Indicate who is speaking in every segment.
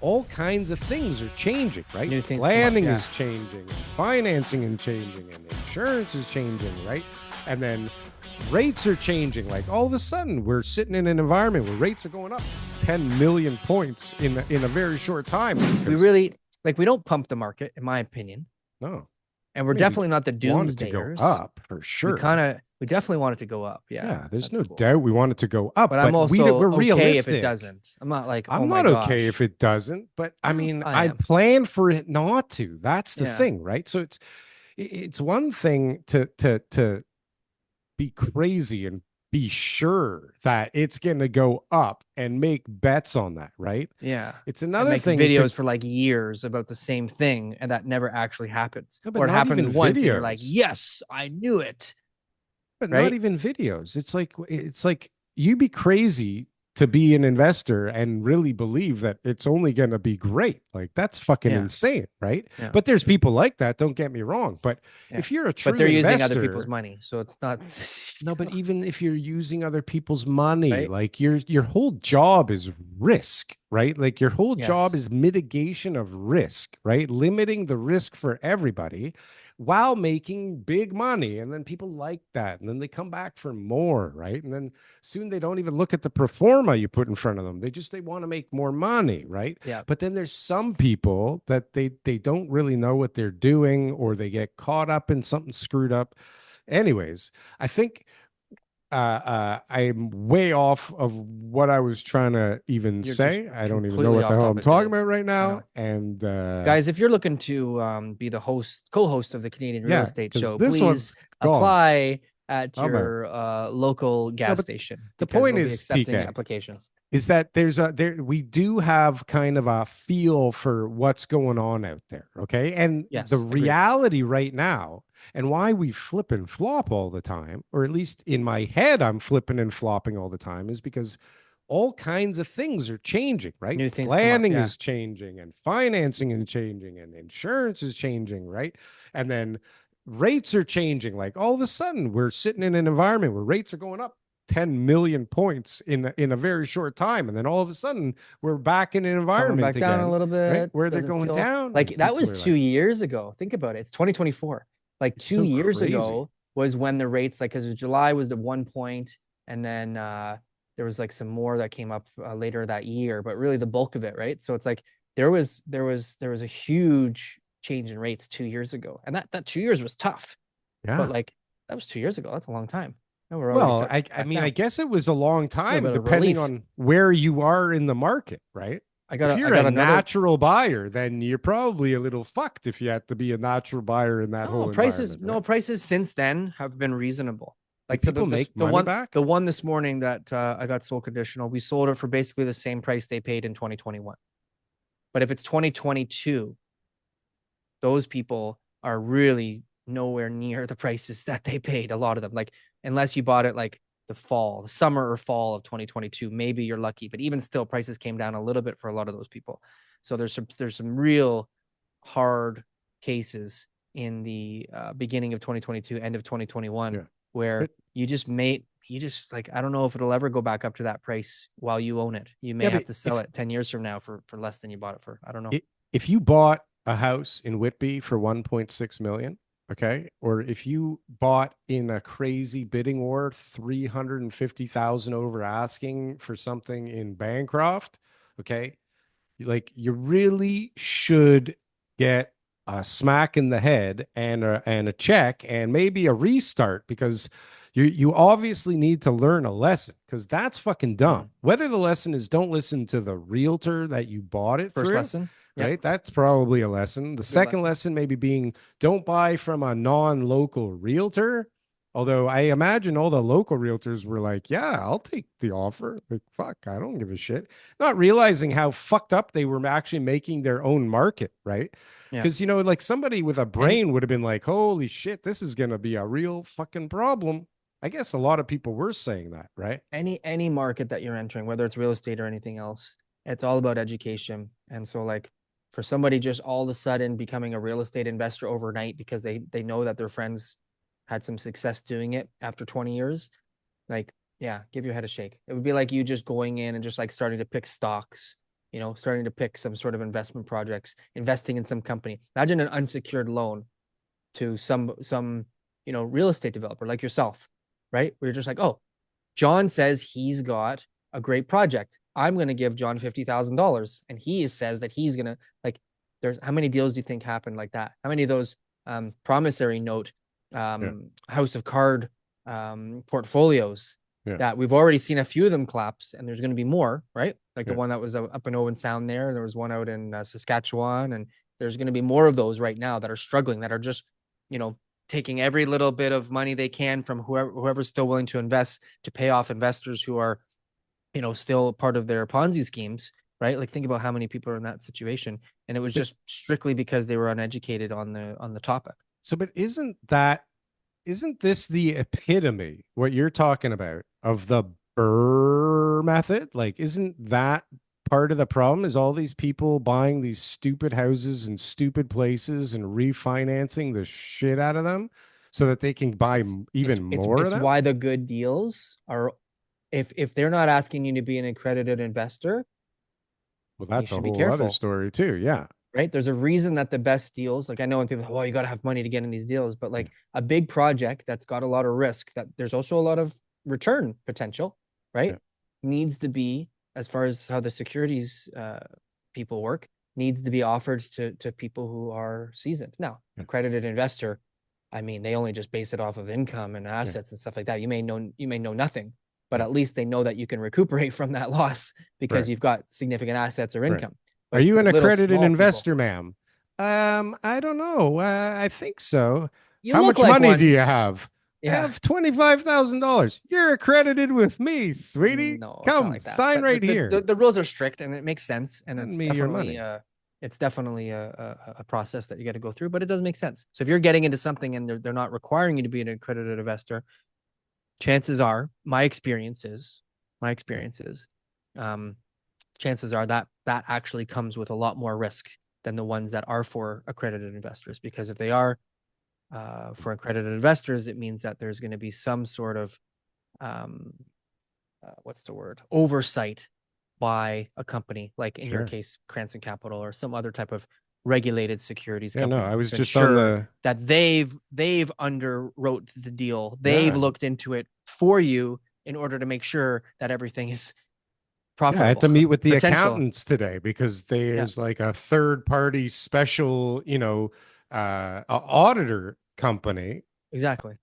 Speaker 1: all kinds of things are changing, right?
Speaker 2: New things
Speaker 1: Planning
Speaker 2: come up,
Speaker 1: is changing, and financing is changing, and insurance is changing, right? And then rates are changing. Like all of a sudden, we're sitting in an environment where rates are going up 10 million points in a very short time.
Speaker 2: We really we don't pump the market, in my opinion.
Speaker 1: No.
Speaker 2: And we're definitely not the doomsdayers.
Speaker 1: Want it to go up for sure.
Speaker 2: We definitely want it to go up. Yeah.
Speaker 1: There's no doubt we want it to go up,
Speaker 2: but I'm also
Speaker 1: we're
Speaker 2: okay
Speaker 1: realistic
Speaker 2: if it doesn't. I'm not like,
Speaker 1: I'm
Speaker 2: oh my
Speaker 1: not
Speaker 2: gosh.
Speaker 1: okay if it doesn't, but I mean,
Speaker 2: I
Speaker 1: I plan for it not to. That's the thing, right? So it's one thing to be crazy and be sure that it's going to go up and make bets on that, right?
Speaker 2: Yeah.
Speaker 1: It's another thing.
Speaker 2: Videos for like years about the same thing, and that never actually happens.
Speaker 1: No,
Speaker 2: or it happens once, and you're like, yes, I knew it.
Speaker 1: But not even videos. It's like you'd be crazy to be an investor and really believe that it's only going to be great. Like that's fucking insane, right?
Speaker 2: Yeah.
Speaker 1: But there's people like that. Don't get me wrong. But if you're a true
Speaker 2: but they're
Speaker 1: investor,
Speaker 2: using other people's money, so it's not.
Speaker 1: No, but even if you're using other people's money, like your whole job is risk, right? Like your whole job is mitigation of risk, right? Limiting the risk for everybody while making big money. And then people like that. And then they come back for more, right? And then soon they don't even look at the pro forma you put in front of them. They want to make more money, right?
Speaker 2: Yeah.
Speaker 1: But then there's some people that they don't really know what they're doing, or they get caught up in something screwed up. Anyways, I think I'm way off of what I was trying to even say. I don't even know what the hell I'm talking about right now. And
Speaker 2: guys, if you're looking to be the co-host of the Canadian Real Estate Show, please apply at your local gas station.
Speaker 1: The point is, TK,
Speaker 2: applications
Speaker 1: is that we do have kind of a feel for what's going on out there, okay? And the reality right now, and why we flip and flop all the time, or at least in my head I'm flipping and flopping all the time, is because all kinds of things are changing, right?
Speaker 2: New things
Speaker 1: Planning is changing, and financing is changing, and insurance is changing, right? And then rates are changing. Like all of a sudden we're sitting in an environment where rates are going up 10 million points in a very short time, and then all of a sudden we're back in an environment
Speaker 2: back down a little bit,
Speaker 1: right? Where they're going down.
Speaker 2: Like that was 2 years ago. Think about it. It's 2024. Like 2 years ago was when the rates, like, because July was the 1 point, and then there was like some more that came up later that year, but really the bulk of it, right? So it's like there was a huge change in rates 2 years ago, and that 2 years was tough.
Speaker 1: Yeah,
Speaker 2: but like that was 2 years ago. That's a long time.
Speaker 1: Well, I mean, I guess it was a long time, depending on where you are in the market, right? If you're a natural buyer, then you're probably a little fucked if you have to be a natural buyer in that whole
Speaker 2: prices.
Speaker 1: Right?
Speaker 2: No, prices since then have been reasonable. Like,
Speaker 1: so people make money back?
Speaker 2: The one this morning that I got sold conditional, we sold it for basically the same price they paid in 2021. But if it's 2022, those people are really nowhere near the prices that they paid. A lot of them, like, unless you bought it like the summer or fall of 2022, maybe you're lucky. But even still, prices came down a little bit for a lot of those people. So there's some real hard cases in the beginning of 2022, end of 2021, where you just like, I don't know if it'll ever go back up to that price while you own it. You may have to sell it 10 years from now for less than you bought it for. I don't know.
Speaker 1: If you bought a house in Whitby for 1.6 million, okay, or if you bought in a crazy bidding war 350,000 over asking for something in Bancroft, okay, like you really should get a smack in the head and a check and maybe a restart, because you obviously need to learn a lesson, because that's fucking dumb. Whether the lesson is don't listen to the realtor that you bought it
Speaker 2: first
Speaker 1: through,
Speaker 2: lesson,
Speaker 1: right? That's probably a lesson. The second lesson maybe being don't buy from a non-local realtor. Although I imagine all the local realtors were like, yeah, I'll take the offer. Like, fuck, I don't give a shit. Not realizing how fucked up they were actually making their own market, right? Because, you know, like somebody with a brain would have been like, holy shit, this is going to be a real fucking problem. I guess a lot of people were saying that, right?
Speaker 2: Any market that you're entering, whether it's real estate or anything else, it's all about education. And so, like, for somebody just all of a sudden becoming a real estate investor overnight because they know that their friends had some success doing it after 20 years, like, yeah, give your head a shake. It would be like you just going in and just like starting to pick stocks you know, starting to pick some sort of investment projects, investing in some company. Imagine an unsecured loan to some, you know, real estate developer like yourself, right? Where you're just like, oh, John says he's got a great project. I'm going to give John $50,000. And he says that he's going to, like, there's how many deals do you think happen like that? How many of those promissory note,
Speaker 1: Yeah.
Speaker 2: house of card portfolios
Speaker 1: Yeah.
Speaker 2: that we've already seen a few of them collapse, and there's going to be more, right? Like the
Speaker 1: Yeah.
Speaker 2: one that was up in Owen Sound there. There was one out in Saskatchewan, and there's going to be more of those right now that are struggling, that are just, you know, taking every little bit of money they can from whoever's still willing to invest to pay off investors who are, you know, still part of their Ponzi schemes, right? Like think about how many people are in that situation, and it was
Speaker 1: But
Speaker 2: just strictly because they were uneducated on the topic.
Speaker 1: so, but isn't this the epitome, what you're talking about, of the BRRRR method? Like, isn't that part of the problem, is all these people buying these stupid houses in stupid places and refinancing the shit out of them so that they can buy even more of
Speaker 2: It's
Speaker 1: them?
Speaker 2: why the good deals are, if they're not asking you to be an accredited investor,
Speaker 1: Well,
Speaker 2: you
Speaker 1: that's a
Speaker 2: should be
Speaker 1: whole other
Speaker 2: careful,
Speaker 1: story too. Yeah.
Speaker 2: right? There's a reason that the best deals, like I know when people, oh, you got to have money to get in these deals, but
Speaker 1: Yeah.
Speaker 2: like a big project that's got a lot of risk, that there's also a lot of return potential,
Speaker 1: Yeah.
Speaker 2: right? Needs to be, as far as how the securities people work, needs to be offered to people who are seasoned. Now,
Speaker 1: Yeah.
Speaker 2: accredited investor, I mean, they only just base it off of income and
Speaker 1: Yeah.
Speaker 2: assets and stuff like that. You may know nothing, but
Speaker 1: Yeah.
Speaker 2: at least they know that you can recuperate from that loss because
Speaker 1: Right.
Speaker 2: you've got significant assets or
Speaker 1: Right.
Speaker 2: income.
Speaker 1: Are
Speaker 2: But it's
Speaker 1: you
Speaker 2: the
Speaker 1: an
Speaker 2: little
Speaker 1: accredited
Speaker 2: small people.
Speaker 1: investor, ma'am? I don't know. I think so.
Speaker 2: You
Speaker 1: How
Speaker 2: look
Speaker 1: much
Speaker 2: like
Speaker 1: money do
Speaker 2: one.
Speaker 1: you have? I
Speaker 2: Yeah.
Speaker 1: have $25,000. You're accredited with me, sweetie.
Speaker 2: No, it's not
Speaker 1: Come,
Speaker 2: like that.
Speaker 1: sign
Speaker 2: But
Speaker 1: right here.
Speaker 2: the rules are strict, and it makes sense, and
Speaker 1: Send me your money.
Speaker 2: it's definitely a process that you got to go through, but it does make sense. So if you're getting into something and they're not requiring you to be an accredited investor, chances are, my experience is, um, chances are that that actually comes with a lot more risk than the ones that are for accredited investors. Because if they are for accredited investors, it means that there's going to be some sort of um, what's the word, oversight by a company, like in your
Speaker 1: Sure.
Speaker 2: case, Cranston Capital or some other type of regulated securities
Speaker 1: Yeah, no,
Speaker 2: company
Speaker 1: I was
Speaker 2: to
Speaker 1: just on
Speaker 2: ensure
Speaker 1: the,
Speaker 2: that they've underwrote the deal, they've
Speaker 1: yeah.
Speaker 2: looked into it for you in order to make sure that everything is
Speaker 1: Yeah, I had
Speaker 2: profitable.
Speaker 1: to meet with the
Speaker 2: Potential.
Speaker 1: accountants today because
Speaker 2: Yeah,
Speaker 1: there's like a third party special, auditor company
Speaker 2: exactly.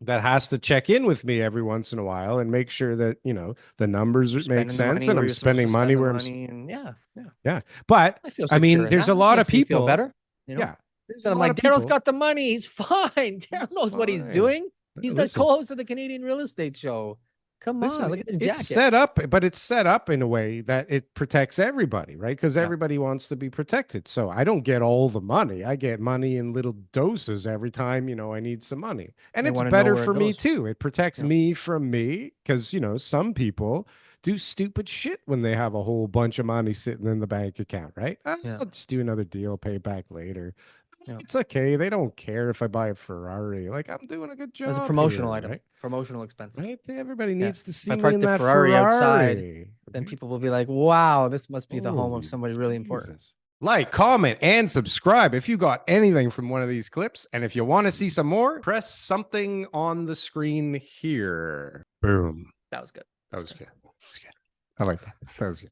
Speaker 1: that has to check in with me every once in a while and make sure that, the numbers
Speaker 2: You're
Speaker 1: make
Speaker 2: spending the
Speaker 1: sense
Speaker 2: money
Speaker 1: and
Speaker 2: where
Speaker 1: I'm
Speaker 2: you're supposed to
Speaker 1: spending money
Speaker 2: spend the
Speaker 1: where
Speaker 2: money, and yeah, yeah.
Speaker 1: yeah. But
Speaker 2: I feel
Speaker 1: I
Speaker 2: secure
Speaker 1: mean,
Speaker 2: in
Speaker 1: there's a
Speaker 2: that. It
Speaker 1: lot of
Speaker 2: makes me feel
Speaker 1: people.
Speaker 2: better, you know?
Speaker 1: Yeah. There's a
Speaker 2: And I'm
Speaker 1: lot
Speaker 2: like,
Speaker 1: of
Speaker 2: Daryl's
Speaker 1: people.
Speaker 2: got the money. He's fine. Daryl
Speaker 1: It's
Speaker 2: knows what he's
Speaker 1: fine.
Speaker 2: doing. He's the
Speaker 1: Listen,
Speaker 2: co-host of the Canadian Real Estate Show. Come on,
Speaker 1: listen,
Speaker 2: look at his
Speaker 1: it's
Speaker 2: jacket.
Speaker 1: set up, but it's set up in a way that it protects everybody, right? Because
Speaker 2: Yeah.
Speaker 1: everybody wants to be protected. So I don't get all the money. I get money in little doses every time, I need some money. And
Speaker 2: They
Speaker 1: it's
Speaker 2: want to know
Speaker 1: better
Speaker 2: where it
Speaker 1: for me
Speaker 2: goes.
Speaker 1: too. It protects
Speaker 2: Yeah.
Speaker 1: me from me because, some people do stupid shit when they have a whole bunch of money sitting in the bank account, right?
Speaker 2: Yeah.
Speaker 1: I'll just do another deal, pay back later.
Speaker 2: Yeah.
Speaker 1: It's okay. They don't care if I buy a Ferrari. Like, I'm doing a good
Speaker 2: As a
Speaker 1: job
Speaker 2: promotional
Speaker 1: here,
Speaker 2: item,
Speaker 1: right?
Speaker 2: promotional expense.
Speaker 1: Right? Everybody
Speaker 2: Yeah.
Speaker 1: needs to
Speaker 2: If I
Speaker 1: see me
Speaker 2: park
Speaker 1: in
Speaker 2: the
Speaker 1: that
Speaker 2: Ferrari outside,
Speaker 1: Ferrari.
Speaker 2: then
Speaker 1: Right?
Speaker 2: people will be like, wow, this must be the home of
Speaker 1: Holy
Speaker 2: somebody really important.
Speaker 1: Jesus. Like, comment, and subscribe if you got anything from one of these clips. And if you want to see some more, press something on the screen here. Boom.
Speaker 2: That was good.
Speaker 1: That was good. I like that. That was good.